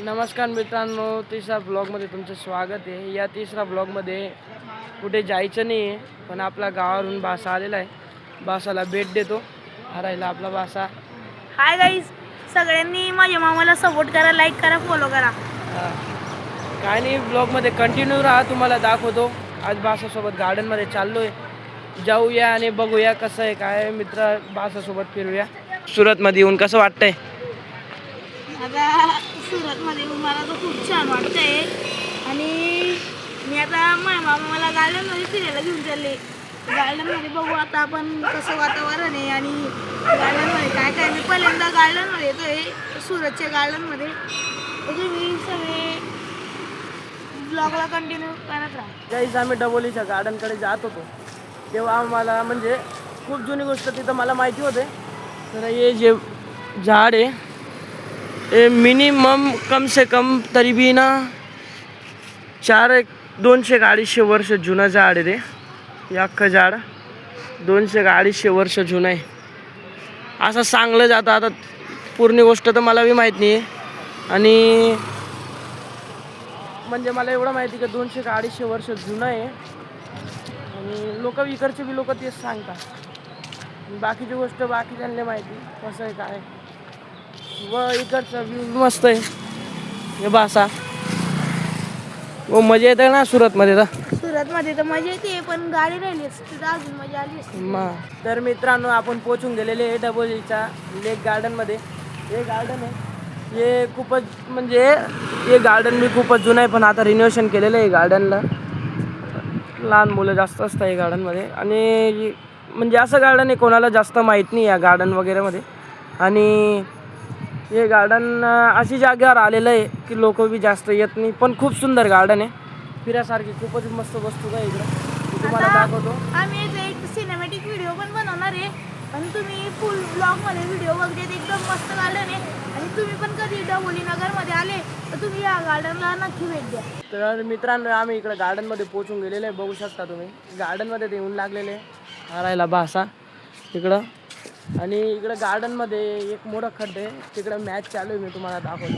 नमस्कार मित्रांनो, तिसरा ब्लॉगमध्ये तुमचं स्वागत आहे. या तिसरा ब्लॉगमध्ये कुठे जायचं नाही आहे, पण आपला गावावरून बासा आलेला आहे. बासाला भेट देतो. हरायला आपला बासा. हाय गाईज, सगळ्यांनी माझ्या मामाला सपोर्ट करा, लाईक करा, फॉलो करा. काय नाही, ब्लॉगमध्ये कंटिन्यू राहा, तुम्हाला दाखवतो. आज बासासोबत गार्डनमध्ये चाललो आहे. जाऊया आणि बघूया कसं आहे काय. मित्र बासासोबत फिरूया. सुरतमध्ये येऊन कसं वाटतंय? आता सुरतमध्ये मला तर खूप छान वाटतंय आणि मी आता माझ्या मामा मला गार्डनमध्ये फिरायला घेऊन चालले. गार्डनमध्ये बघू आता आपण कसं वातावरण आहे आणि गार्डनमध्ये काय काय. मी पहिल्यांदा गार्डनमध्ये येतोय, सुरतच्या गार्डनमध्ये. तुम्ही सगळे ब्लॉगला कंटिन्यू करत राहा. ज्यावेळेस आम्ही डबोलीच्या गार्डनकडे जात होतो तेव्हा आम्हाला म्हणजे खूप जुनी गोष्ट तिथं मला माहिती होते. तर हे जे झाड आहे हे मिनिमम कम से कम तरी बी ना 200-250 वर्ष जुनं झाड आहे ते. हे अख्खं झाड 200-250 वर्ष जुनं आहे असं सांगलं जातं. आता पूर्ण गोष्ट तर मला बी माहीत नाही आहे आणि म्हणजे मला एवढं माहिती की 200-250 वर्ष जुनं आहे आणि लोक इकडचे बी लोक तेच सांगतात. बाकीची गोष्ट बाकी त्यांना माहिती कसं आहे काय. व इकडचा व्ह्यू मस्त आहे. हे बासा व मजा येते ना सुरतमध्ये. तर मजा येते, पण गाडी राहिली असती तर अजून मजा आली असती. तर मित्रांनो, आपण पोचून गेलेले आहे डबोलीच्या लेक गार्डनमध्ये. हे गार्डन आहे हे खूपच म्हणजे हे गार्डन बी खूपच जुनं आहे, पण आता रिनोव्हेशन केलेलं आहे गार्डनला. लहान मुलं जास्त असतात या गार्डनमध्ये आणि म्हणजे असं गार्डन आहे कोणाला जास्त माहीत नाही या गार्डन वगैरेमध्ये. आणि हे गार्डन अशी जागेवर आलेलं आहे की लोक बी जास्त येत नाही, पण खूप सुंदर गार्डन आहे. फिरासारखी खूपच मस्त वस्तू आहे इकडं, तुम्हाला दाखवतो. आम्ही एक सिनेमॅटिक व्हिडिओ पण बनवणार आहे, पण तुम्ही फुल ब्लॉगमध्ये व्हिडिओ बघते. एकदम मस्त गार्डन आहे आणि तुम्ही पण कधी डबोली नगरमध्ये आले तर तुम्ही या गार्डनला नक्की भेट द्या. तर मित्रांनो, आम्ही इकडं गार्डनमध्ये पोहोचून गेलेले आहे. बघू शकता तुम्ही गार्डनमध्ये ते येऊन लागलेले हरायला बासा इकडं. आणि इकडं गार्डनमध्ये एक मोठं खड्डे आहे, तिकडं मॅच चालू आहे. मी तुम्हाला दाखवतो.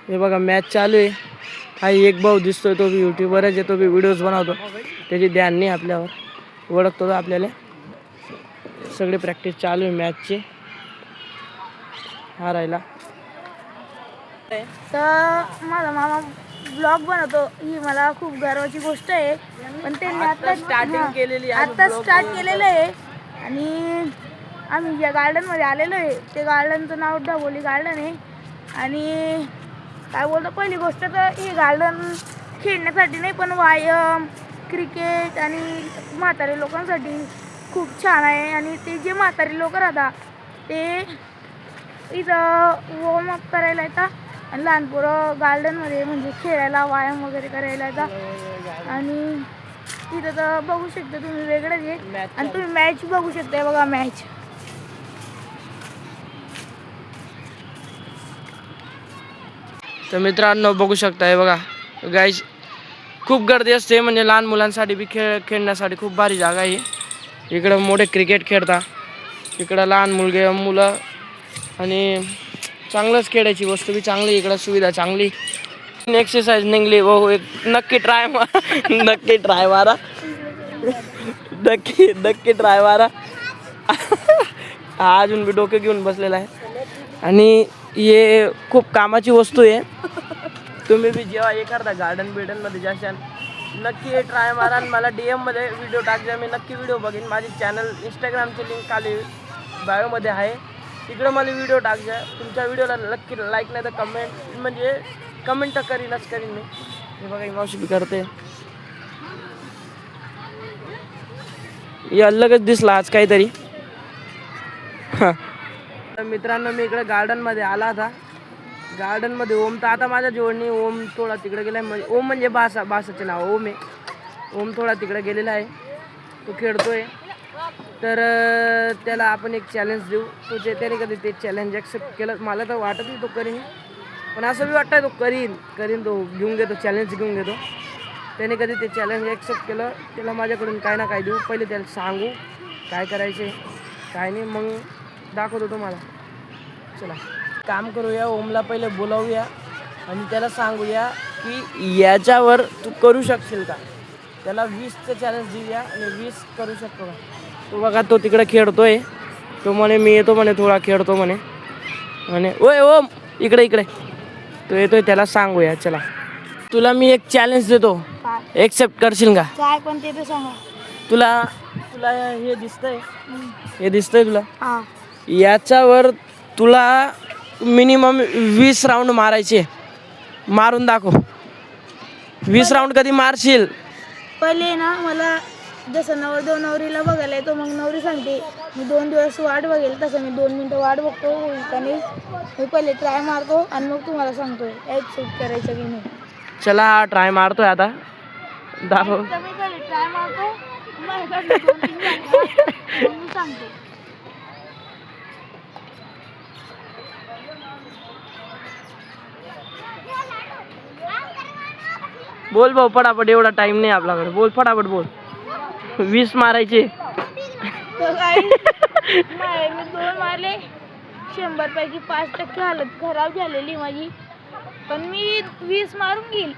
हे बघा मॅच चालू आहे. हा एक भाऊ दिसतोय, तो बी यूट्यूबवरच आहे, तो बी व्हिडिओज बनवतो. त्याची ध्यान नाही आपल्यावर, ओळखतो आपल्याला. सगळी प्रॅक्टिस चालू आहे मॅचची हारायला. तर माझा मामा ब्लॉग बनवतो, ही मला खूप गर्वाची गोष्ट आहे. पण त्यांनी आता स्टार्टिंग केलेली आहे, आता स्टार्ट केलेलं आहे. आणि आम्ही ज्या गार्डनमध्ये आलेलो आहे ते गार्डनचं नाव डबोली गार्डन आहे. आणि काय बोलतो, पहिली गोष्ट तर हे गार्डन खेळण्यासाठी नाही, पण व्यायाम, क्रिकेट आणि म्हातारे लोकांसाठी खूप छान आहे. आणि ते जे म्हातारे लोक राहतात ते इथं वॉर्मअप करायला येतात आणि लहान पोरं गार्डनमध्ये म्हणजे खेळायला, व्यायाम वगैरे करायला येतात. आणि तिथं तर बघू शकता तुम्ही वेगळंच आहे. आणि तुम्ही मॅच बघू शकता. बघा मॅच. तर मित्रांनो बघू शकताय बघा गाईज, खूप गर्दी असते. म्हणजे लहान मुलांसाठी बी खेळण्यासाठी खूप भारी जागा आहे. इकडं मोठे क्रिकेट खेळतात, इकडं लहान मुलं आणि चांगलंच खेळायची वस्तू बी चांगली. इकडं सुविधा चांगली, एक्सरसाइज निघली. हो एक नक्की ट्राय नक्की ट्राय मारा नक्की ट्राय मारा. हा अजून बी डोके घेऊन बसलेला आहे आणि हे खूप कामाची वस्तू आहे. तुम्ही बी जेव्हा हे करता गार्डनमध्ये जास्त नक्की ट्राय मारा आणि मला DM-मध्ये व्हिडिओ टाकजा. मी नक्की व्हिडिओ बघीन. माझी चॅनल इंस्टाग्रामची लिंक खाली बायोमध्ये आहे, तिकडं मला व्हिडिओ टाकजा. तुमच्या व्हिडिओला नक्की लाईक नाही तर कमेंट, म्हणजे कमेंट तर करीन मी. हे बघा मावशी बी करते. हे अलगच दिसला आज काहीतरी. मित्रांनो, मी इकडे गार्डनमध्ये आला होता. गार्डनमध्ये ओम तर आता माझ्या जोडणी. ओम थोडा तिकडे गेला आहे. ओम म्हणजे बासाचे नाव ओम आहे. ओम थोडा तिकडे गेलेला आहे, तो खेळतोय. तर त्याला आपण एक चॅलेंज देऊ. तो त्याने कधी ते चॅलेंज ॲक्सेप्ट केलं मला तर वाटत नाही तो करीन, पण असं बी वाटतं तो करीन तो घेऊन घेतो, चॅलेंज घेऊन घेतो. त्याने कधी ते चॅलेंज ॲक्सेप्ट केलं त्याला माझ्याकडून काय ना काय देऊ. पहिले त्याला सांगू काय करायचे काय नाही, मग दाखवतो तुम्हाला. चला काम करूया, ओमला पहिले बोलावूया आणि त्याला सांगूया की याच्यावर तू करू शकशील का. त्याला 20चं चॅलेंज देऊया आणि 20 करू शकतो का. तो बघा तो तिकडे खेळतोय. तो म्हणे मी येतो म्हणे, थोडा खेळतो म्हणे. म्हणे ओय ओम इकडे इकडे. तो येतोय, त्याला सांगूया. चला तुला मी एक चॅलेंज देतो, काय एक्सेप्ट करशील का. काय पण ते तर सांगा. तुला तुला हे दिसतंय, हे दिसतंय तुला. हां याच्यावर तुला मिनिमम 20 राऊंड मारायचे. मारून दाखव. 20 राऊंड कधी मारशील. पहिले ना मला जसं नवरदेव नवरीला बघायला येतो, मग नवरी सांगते मी 2 दिवस वाट बघेल, तसं मी 2 मिनटं वाट बघतो. त्याने मी पहिले ट्राय मारतो आणि मग तुम्हाला सांगतो एक्सेप्ट करायचं की नाही. चला हा ट्राय मारतोय आता. दाखव. तर मी पहिले ट्राय मारतो, माझ्याकडे 2-3 झाले, मग मी सांगतो. बोल भाऊ फटाफट, एवढा टाइम नाही आपल्याकडे. बोल फटाफट बोल. 20 मारायचे. तर काही मी 2 मारले, 100 पैकी 5% हालत खराब झालेली माझी. पण मी 20 मारून घेईल.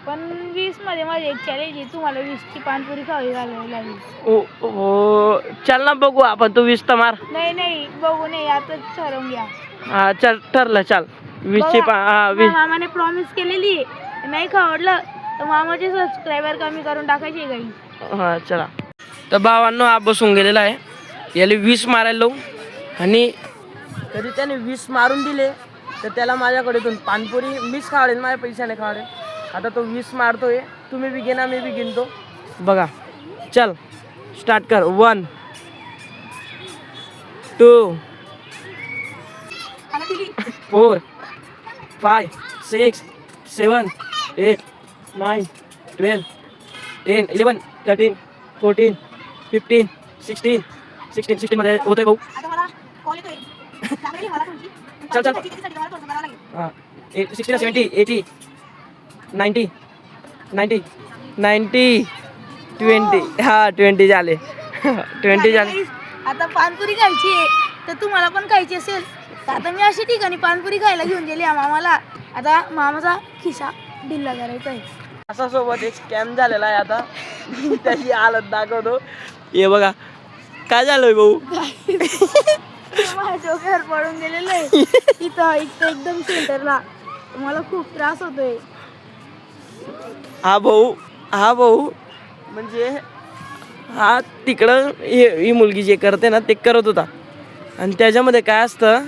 पण 20 मध्ये माझे एक चॅलेंज आहे, तुम्हाला 20ची पानपुरी खावी घालावी लागेल. हो चल ना बघू आपण. तू 20 तर मार. नाही बघू नाही, आताच ठरवून घ्या. हा चल ठरलं. चाल 20ची मामाने प्रॉमिस केलेली आहे, नाही खावडलं तर मामाचे सबस्क्रायबर कमी करून टाकायचे काही. हा चला. तर भावांनो हा बसून गेलेला आहे. याला 20 मारायला लावू आणि कधी त्याने 20 मारून दिले तर त्याला माझ्याकडे इथून पानपुरी मीच खावडेल, माझ्या पैशाने खावडेल. आता तो 20 मारतोय, तुम्ही बी घेणार मी बी गिनतो. बघा चल स्टार्ट कर. 1 2 4 5 6 7 8 9 12 10 11 13 14 15 16 मध्ये होतोय भाऊ. चल चल हां 60 70 80 90 90 90 20 हा 20 झाले. 20 झाले. आता पानपुरी खायची आहे, तर तुम्हाला पण खायची असेल तर आता मी अशी ठिकाणी पानपुरी खायला घेऊन गेली मामाला. आता मामाचा खिसा ढिल्ला करायचा आहे. असा सोबत एक स्कॅम झालेला आहे आता. त्याची हालत दाखवतो. हे बघा काय झालंय भाऊ. माझ्या डोक्यावर पडून गेलेलं आहे इथं एकदम सेंटरला. मला खूप त्रास होतोय. हा भाऊ म्हणजे हा तिकडं ही मुलगी जे करते ना ते करत होता. आणि त्याच्यामध्ये काय असतं,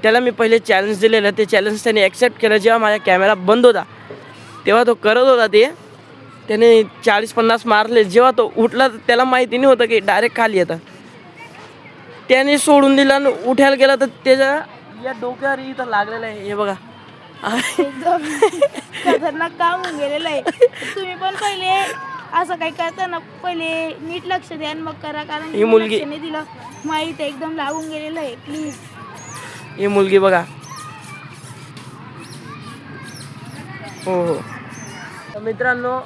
त्याला मी पहिले चॅलेंज दिलेलं. ते चॅलेंज त्याने ॲक्सेप्ट केलं. जेव्हा माझा कॅमेरा बंद होता तेव्हा तो करत होता. त्याने 40-50 मारले. जेव्हा तो उठला तर त्याला माहिती नाही होतं की डायरेक्ट खाली येतं. त्याने सोडून दिला आणि उठायला गेला तर त्याच्या या डोक्यावर इथं लागलेलं आहे. हे बघा एकदम खतरनाक काम होऊन गेलेलं आहे. तुम्ही पण पहिले असं काही करताना पहिले नीट लक्ष द्या आणि मग करा, कारण ही मुलगी लक्ष नाही दिलं माहीत एकदम लागून गेलेलं आहे. प्लीज. ही मुलगी बघा. हो तर मित्रांनो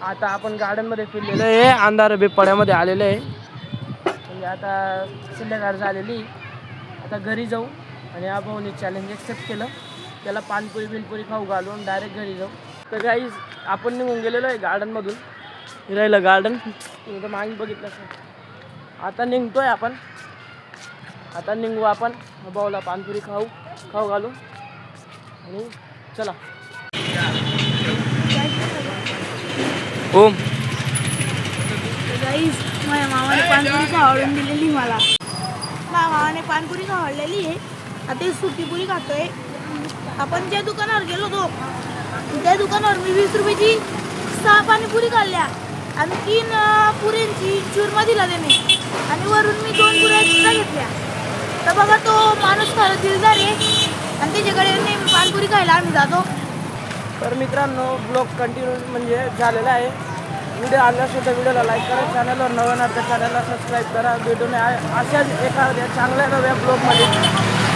आता आपण गार्डनमध्ये फिरलेलो आहे. अंधार बेपड्यामध्ये आलेलं आहे. म्हणजे आता संध्याकाळ झालेली. आता घरी जाऊ आणि या भाऊने चॅलेंज एक्सेप्ट केलं. त्याला पानपुरी बिनपुरी खाऊ घालून डायरेक्ट घरी जाऊ. तर काही आपण निघून गेलेलो आहे गार्डनमधून. फिरायला गार्डन तर मागे बघितलं सर. आता निघतोय आपण. आता निघू आपण. भाऊला पानपुरी खाऊ घालू आणि चला. ओम गाईस माझ्या मामाने पानपुरी खावडून दिलेली मला. माझ्या मामाने पानपुरी खावडलेली आहे. आता सुकी पुरी खातोय. आपण ज्या दुकानावर गेलो होतो त्या दुकानावर मी 20 रुपयाची 6 पाणीपुरी खाल्ल्या आणि 3 पुऱ्यांची चुरमा दिला त्याने आणि वरून मी 2 पुऱ्या एक्स्ट्रा घेतल्या. तर बघा तो माणूस खरं दिलदार आहे आणि त्याच्याकडे नेहमी पाणीपुरी खायला आम्ही जातो. तर मित्रांनो ब्लॉग कंटिन्यू म्हणजे झालेला आहे. व्हिडिओ आला असेल तर व्हिडिओला लाईक करा. चॅनलवर नवीन आहे तर चॅनलला सबस्क्राईब करा. भेटून अशाच एखाद्या चांगल्या नव्या ब्लॉगमध्ये.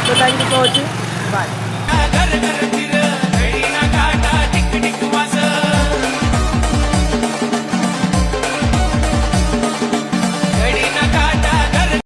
तर थँक्यू फॉर वॉचिंग. बाय.